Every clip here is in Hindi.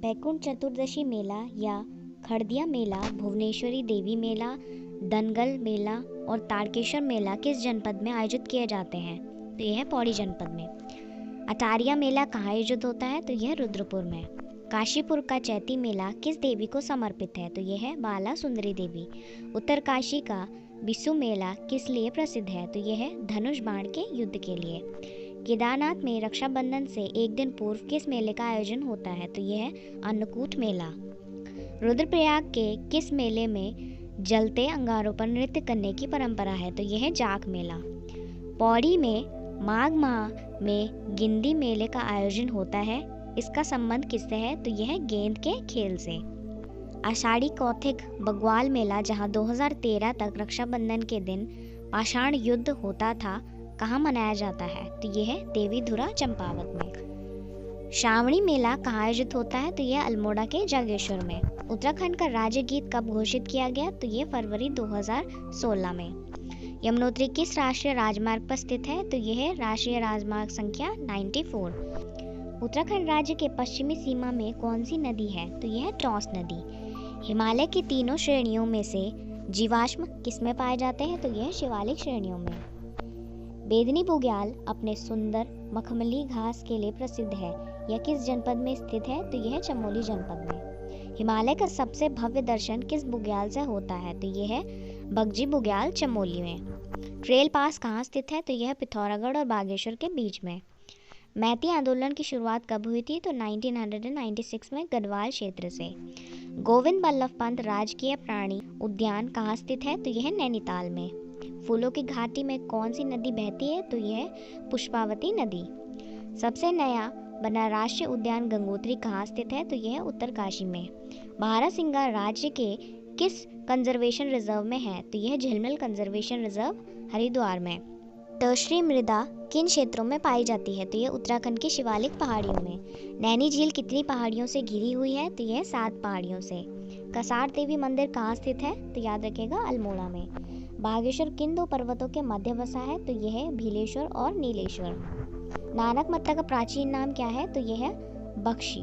बैकुंठ चतुर्दशी मेला या खड़दिया मेला, भुवनेश्वरी देवी मेला, दनगल मेला और तारकेश्वर मेला किस जनपद में आयोजित किए जाते हैं? तो यह है पौड़ी जनपद में। अटारिया मेला कहाँ आयोजित होता है? तो यह रुद्रपुर में। काशीपुर का चैती मेला किस देवी को समर्पित है? तो यह है बाला सुंदरी देवी। उत्तरकाशी का बिसु मेला किस लिए प्रसिद्ध है? तो यह है धनुष बाण के युद्ध के लिए। केदारनाथ में रक्षाबंधन से एक दिन पूर्व किस मेले का आयोजन होता है? तो यह है अन्नकूट मेला। रुद्रप्रयाग के किस मेले में जलते अंगारों पर नृत्य करने की परंपरा है? तो यह है जाख मेला। पौड़ी में माघ माह में गिंदी मेले का आयोजन होता है, इसका संबंध किससे है? तो यह है गेंद के खेल से। आषाढ़ी कौथिग बग्वाल मेला, जहां 2013 तक रक्षाबंधन के दिन पाषाण युद्ध होता था, कहाँ मनाया जाता है? तो यह है देवीधुरा चंपावत में। श्रावणी मेला कहाँ आयोजित होता है? तो यह अल्मोड़ा के जागेश्वर में। उत्तराखंड का राज्य गीत कब घोषित किया गया? तो यह फरवरी 2016 में। यमुनोत्री किस राष्ट्रीय राजमार्ग पर स्थित है? तो यह है राष्ट्रीय राजमार्ग संख्या 94। उत्तराखंड राज्य के पश्चिमी सीमा में कौन सी नदी है? तो यह है टॉस नदी। हिमालय की तीनों श्रेणियों में से जीवाश्म किसमें पाए जाते हैं? तो यह शिवालिक श्रेणियों में। बेदनी बुग्याल अपने सुंदर मखमली घास के लिए प्रसिद्ध है, यह किस जनपद में स्थित है? तो यह चमोली जनपद में। हिमालय का सबसे भव्य दर्शन किस बुग्याल से होता है? तो यह है बगजी बुग्याल चमोली में। ट्रेल पास कहाँ स्थित है? तो यह पिथौरागढ़ और बागेश्वर के बीच में। मैती आंदोलन की शुरुआत कब हुई थी? तो 1996 में गढ़वाल क्षेत्र से। गोविंद बल्लभ पंत राजकीय प्राणी उद्यान कहाँ स्थित है? तो यह नैनीताल में। फूलों की घाटी में कौन सी नदी बहती है? तो यह पुष्पावती नदी। सबसे नया बना राष्ट्रीय उद्यान गंगोत्री कहाँ स्थित है? तो यह उत्तरकाशी में। बारहसिंगा राज्य के किस कंजर्वेशन रिजर्व में है? तो यह झिलमिल कंजर्वेशन रिजर्व हरिद्वार में। टर्शरी मृदा किन क्षेत्रों में पाई जाती है? तो यह उत्तराखंड की शिवालिक पहाड़ियों में। नैनी झील कितनी पहाड़ियों से घिरी हुई है? तो यह 7 पहाड़ियों से। कसार देवी मंदिर कहाँ स्थित है? तो याद रखिएगा अल्मोड़ा में। बागेश्वर किन 2 पर्वतों के मध्य बसा है? तो यह है भीलेश्वर और नीलेश्वर। नानक मत्ता का प्राचीन नाम क्या है? तो यह है बख्शी।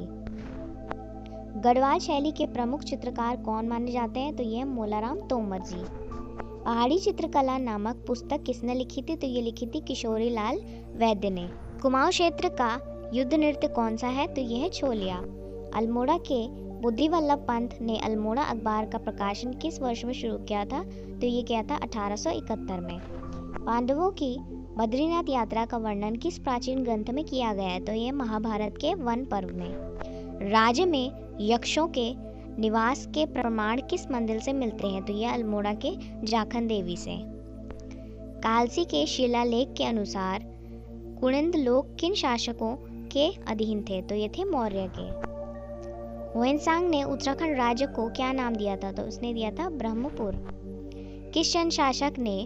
गढ़वाल शैली के प्रमुख चित्रकार कौन माने जाते हैं? तो यह मोलाराम तोमर जी। पहाड़ी चित्रकला नामक पुस्तक किसने लिखी थी? तो ये लिखी थी किशोरी लाल वैद्य ने। कुमाऊं क्षेत्र का युद्ध नृत्य कौन सा है? तो यह है छोलिया। अल्मोड़ा के बुद्धि वल्लभ पंत ने अल्मोड़ा अखबार का प्रकाशन किस वर्ष में शुरू किया था? तो ये किया था 1871 में। पांडवों की बद्रीनाथ यात्रा का वर्णन किस प्राचीन ग्रंथ में किया गया है? तो यह महाभारत के वन पर्व में। राज्य में यक्षों के निवास के प्रमाण किस मंदिर से मिलते हैं? तो यह अल्मोड़ा के जाखन देवी से। कालसी के शिलालेख के अनुसार कुणिंद लोग किन शासकों के अधीन थे? तो ये थे मौर्य के। हुएनसांग ने उत्तराखंड राज्य को क्या नाम दिया था? तो उसने दिया था ब्रह्मपुर। किस चंद शासक ने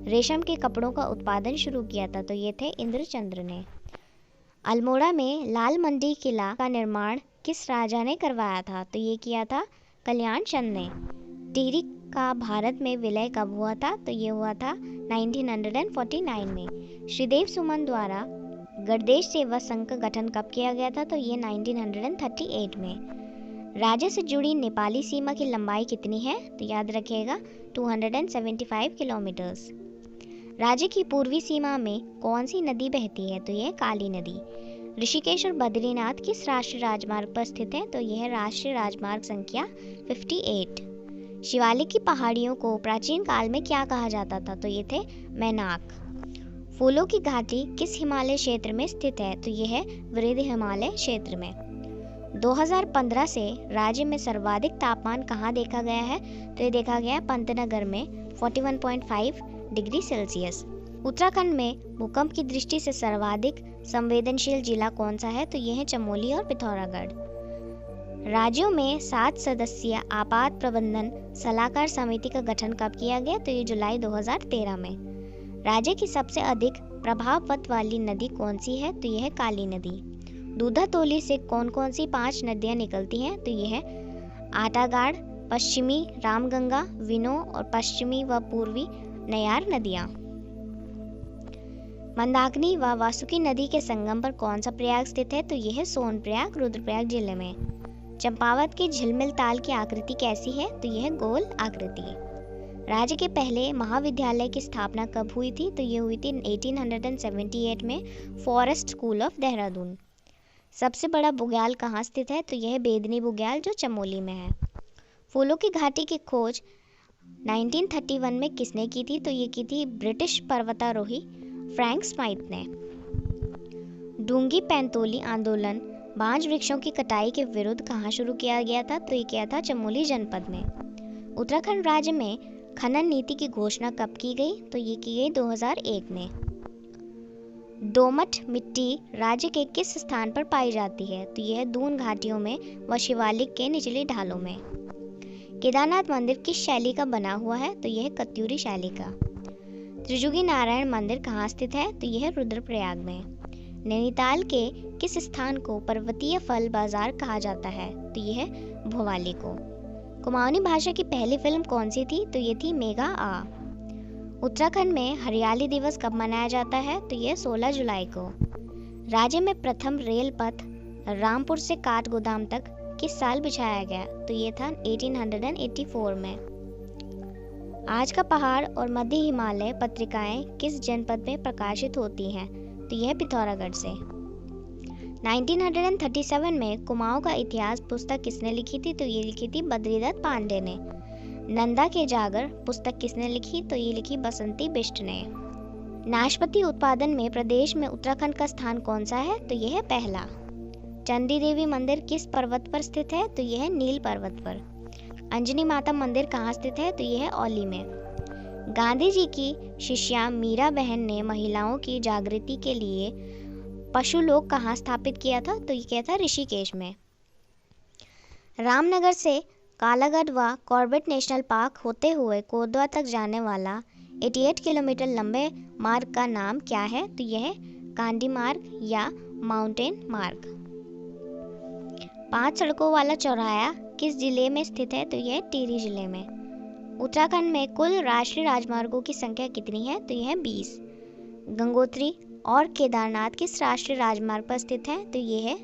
रेशम के कपड़ों का उत्पादन शुरू किया था? तो ये थे इंद्रचंद्र ने। अल्मोड़ा में लाल मंडी किला का निर्माण किस राजा ने करवाया था? तो ये किया था कल्याण चंद ने। टिहरी का भारत में विलय कब हुआ था? तो ये हुआ था 1949 में। श्रीदेव सुमन द्वारा गणदेश सेवा संघ का गठन कब किया गया था? तो ये 1938 में। राज्य से जुड़ी नेपाली सीमा की लंबाई कितनी है? तो याद रखिएगा 275 किलोमीटर्स। राज्य की पूर्वी सीमा में कौन सी नदी बहती है? तो यह काली नदी। ऋषिकेश और बद्रीनाथ किस राष्ट्रीय राजमार्ग पर स्थित है? तो यह राष्ट्रीय राजमार्ग संख्या 58। शिवालिक की पहाड़ियों को प्राचीन काल में क्या कहा जाता था? तो ये थे मैनाक। फूलों की घाटी किस हिमालय क्षेत्र में स्थित है? तो यह है वृद्ध हिमालय क्षेत्र में। 2015 से राज्य में सर्वाधिक तापमान कहाँ देखा गया है? तो ये देखा गया पंतनगर में 41.5 डिग्री सेल्सियस। उत्तराखंड में भूकंप की दृष्टि से सर्वाधिक संवेदनशील जिला कौन सा है? तो यह है चमोली और पिथौरागढ़। राज्यों में 7 सदस्यीय आपात प्रबंधन सलाहकार समिति का गठन कब किया गया? तो ये जुलाई 2013 में। राज्य की सबसे अधिक प्रभाववत वाली नदी कौन सी है? तो यह है काली नदी। दूधातोली से कौन कौन सी 5 नदियां निकलती हैं? तो यह है आटागाड़, पश्चिमी रामगंगा, विनो और पश्चिमी व पूर्वी नयार नदियां। मंदाकिनी व वासुकी नदी के संगम पर कौन सा प्रयाग स्थित है? तो यह है सोनप्रयाग रुद्रप्रयाग जिले में। चंपावत की झिलमिल ताल की आकृति कैसी है? तो यह गोल आकृति है। राज्य के पहले महाविद्यालय की स्थापना कब हुई थी? तो ये हुई थी 1878 में फॉरेस्ट स्कूल ऑफ देहरादून। सबसे बड़ा बुग्याल कहाँ स्थित है? तो यह बेदनी बुग्याल जो चमोली में है। फूलों की घाटी की खोज 1931 में किसने की थी? तो ये की थी ब्रिटिश पर्वतारोही फ्रैंक स्माइथ ने। डूंगी पैंतोली आंदोलन बांज वृक्षों की कटाई के विरुद्ध कहाँ शुरू किया गया था? तो ये किया था चमोली जनपद में। उत्तराखंड राज्य में खनन नीति की घोषणा कब की गई? तो ये की गई 2001 में। दोमट मिट्टी राज्य के किस स्थान पर पाई जाती है? तो यह दून घाटियों में व शिवालिक के निचली ढालों में। केदारनाथ मंदिर किस शैली का बना हुआ है? तो यह कत्यूरी शैली का। त्रिजुगी नारायण मंदिर कहाँ स्थित है? तो यह रुद्रप्रयाग में। नैनीताल के किस स्थान को पर्वतीय फल बाजार कहा जाता है? तो यह भोवाली को। कुमाऊनी भाषा की पहली फिल्म कौन सी थी? तो ये थी मेगा आ। उत्तराखंड में हरियाली दिवस कब मनाया जाता है? तो यह 16 जुलाई को। राज्य में प्रथम रेल पथ रामपुर से काठगोदाम तक किस साल बिछाया गया? तो ये था 1884 में। आज का पहाड़ और मध्य हिमालय पत्रिकाएं किस जनपद में प्रकाशित होती हैं? तो यह पिथौरागढ़ से। 1937 में कुमाऊं का इतिहास पुस्तक किसने लिखी थी? तो ये लिखी थी बद्रीदत्त पांडे ने। नंदा के जागर पुस्तक किसने लिखी? तो ये लिखी बसंती बिष्ट ने। नाशपाती उत्पादन में प्रदेश में उत्तराखंड का स्थान कौन सा है? तो यह पहला। चंडी देवी मंदिर किस पर्वत पर स्थित है? तो यह नील पर्वत पर। अंजनी माता मंदिर कहाँ स्थित है? तो यह औली में। गांधी जी की शिष्या मीरा बहन ने महिलाओं की जागृति के लिए पशुलोक कहाँ स्थापित किया था? तो ये किया था ऋषिकेश में। रामनगर से कालागढ़ व कॉर्बेट नेशनल पार्क होते हुए कोटद्वार तक जाने वाला 88 किलोमीटर लंबे मार्ग का नाम क्या है? तो यह कांडी मार्ग या माउंटेन मार्ग। 5 सड़कों वाला चौराहा किस जिले में स्थित है? तो यह टिहरी जिले में। उत्तराखंड में कुल राष्ट्रीय राजमार्गों की संख्या कितनी है? तो यह 20। गंगोत्री और केदारनाथ किस राष्ट्रीय राजमार्ग पर स्थित है? तो ये है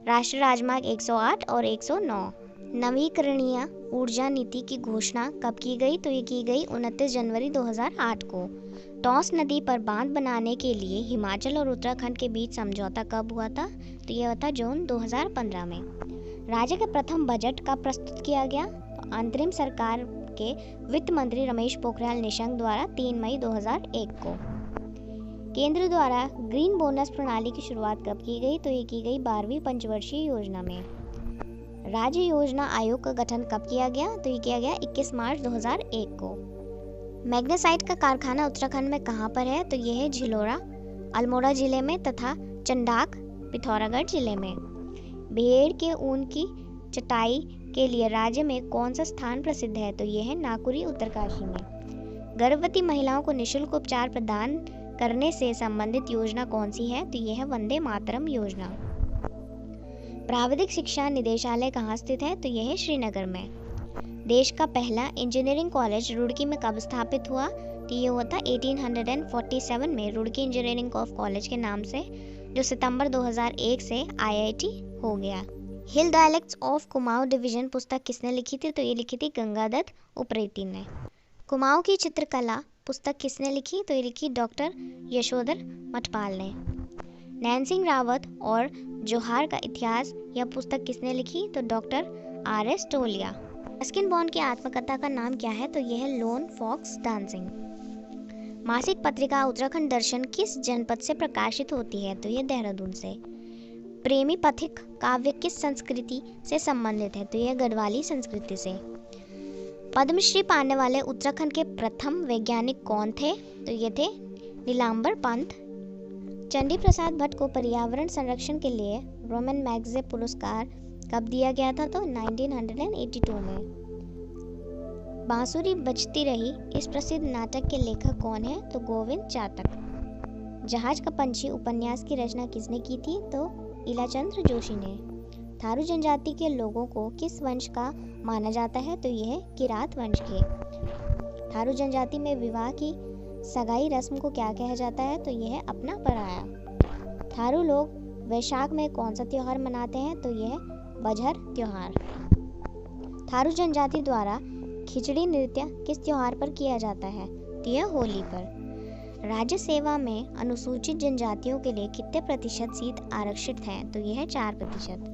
राष्ट्रीय राजमार्ग 108 और 109। नवीकरणीय ऊर्जा नीति की घोषणा कब की गई? तो ये की गई 29 जनवरी 2008 को। टॉस नदी पर बांध बनाने के लिए हिमाचल और उत्तराखंड के बीच समझौता कब हुआ था? तो यह हुआ था जून 2015 में। राज्य के प्रथम बजट का प्रस्तुत किया गया? तो अंतरिम सरकार के वित्त मंत्री रमेश पोखरियाल निशंक द्वारा 3 मई 2001 को। केंद्र द्वारा ग्रीन बोनस प्रणाली की शुरुआत कब की गई? तो ये की गई 12वीं पंचवर्षीय योजना में। राज्य योजना आयोग का गठन कब किया गया? तो ये किया गया 21 मार्च 2001 को। मैग्नेसाइट का कारखाना उत्तराखंड में कहाँ पर है? तो यह है झिलोरा अल्मोड़ा जिले में तथा चंडाक पिथौरागढ़ जिले में। भेड़ के ऊन की चटाई के लिए राज्य में कौन सा स्थान प्रसिद्ध है? तो यह है नाकुरी उत्तरकाशी में। गर्भवती महिलाओं को निःशुल्क उपचार प्रदान करने से संबंधित योजना कौन सी है? तो यह है वंदे मातरम योजना। प्राविधिक शिक्षा निदेशालय कहाँ स्थित है? तो यह है श्रीनगर में। देश का पहला इंजीनियरिंग कॉलेज रुड़की में कब स्थापित हुआ? तो ये हुआ था 1847 में रुड़की इंजीनियरिंग कॉलेज के नाम से, जो सितंबर 2001 से IIT हो गया। हिल डायलेक्ट्स ऑफ कुमाऊं डिवीजन पुस्तक किसने लिखी थी? तो ये लिखी थी गंगादत्त उप्रेती ने। कुमाऊं की चित्रकला पुस्तक किसने लिखी? तो ये लिखी डॉक्टर यशोधर मठपाल ने। नैन सिंह रावत और जोहार का इतिहास यह पुस्तक किसने लिखी? तो डॉक्टर RS टोलिया। रस्किन बॉन्ड की आत्मकथा का नाम क्या है? तो यह है लोन फॉक्स डांसिंग। मासिक पत्रिका उत्तराखंड दर्शन किस जनपद से प्रकाशित होती है? तो यह देहरादून से। प्रेमी पथिक काव्य किस संस्कृति से संबंधित है? तो यह गढ़वाली संस्कृति से। पद्मश्री पाने वाले उत्तराखंड के प्रथम वैज्ञानिक कौन थे? तो ये थे नीलांबर पंत। चंडी प्रसाद भट्ट को पर्यावरण संरक्षण के लिए रोमन मैग्सेसे पुरस्कार कब दिया गया था? तो 1982 में। बांसुरी बजती रही इस प्रसिद्ध नाटक के लेखक कौन है? तो गोविंद चातक। जहाज का पंछी उपन्यास की रचना किसने की थी? तो इलाचंद्र जोशी ने। थारू जनजाति के लोगों को किस वंश का माना जाता है? तो यह किरात वंश के। थारू जनजाति में विवाह की सगाई रस्म को क्या कहा जाता है? तो यह अपना पराया। थारू लोग वैशाख में कौन सा त्योहार मनाते हैं? तो यह बजहर त्योहार। थारू जनजाति द्वारा खिचड़ी नृत्य किस त्योहार पर किया जाता है? तो यह होली पर। राज्य सेवा में अनुसूचित जनजातियों के लिए कितने प्रतिशत सीट आरक्षित हैं? तो यह 4%।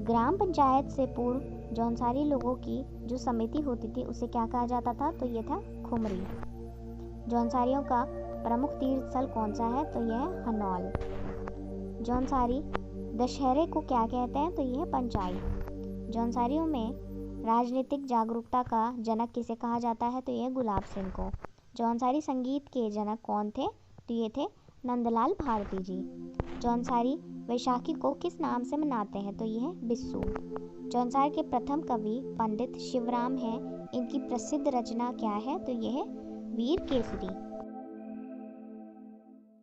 ग्राम पंचायत से पूर्व जौनसारी लोगों की जो समिति होती थी उसे क्या कहा जाता था? तो यह था खुमरी। जौनसारियों का प्रमुख तीर्थ स्थल कौन सा है? तो यह हनौल। जौनसारी दशहरे को क्या कहते हैं? तो यह पंचाई। जौनसारियों में राजनीतिक जागरूकता का जनक किसे कहा जाता है? तो यह गुलाब सिंह को। जौनसारी संगीत के जनक कौन थे? तो ये थे नंदलाल भारती जी। जौनसारी वैशाखी को किस नाम से मनाते हैं? तो यह बिस्सू। जौनसार के प्रथम कवि पंडित शिवराम हैं। इनकी प्रसिद्ध रचना क्या है? तो यह वीर केसरी।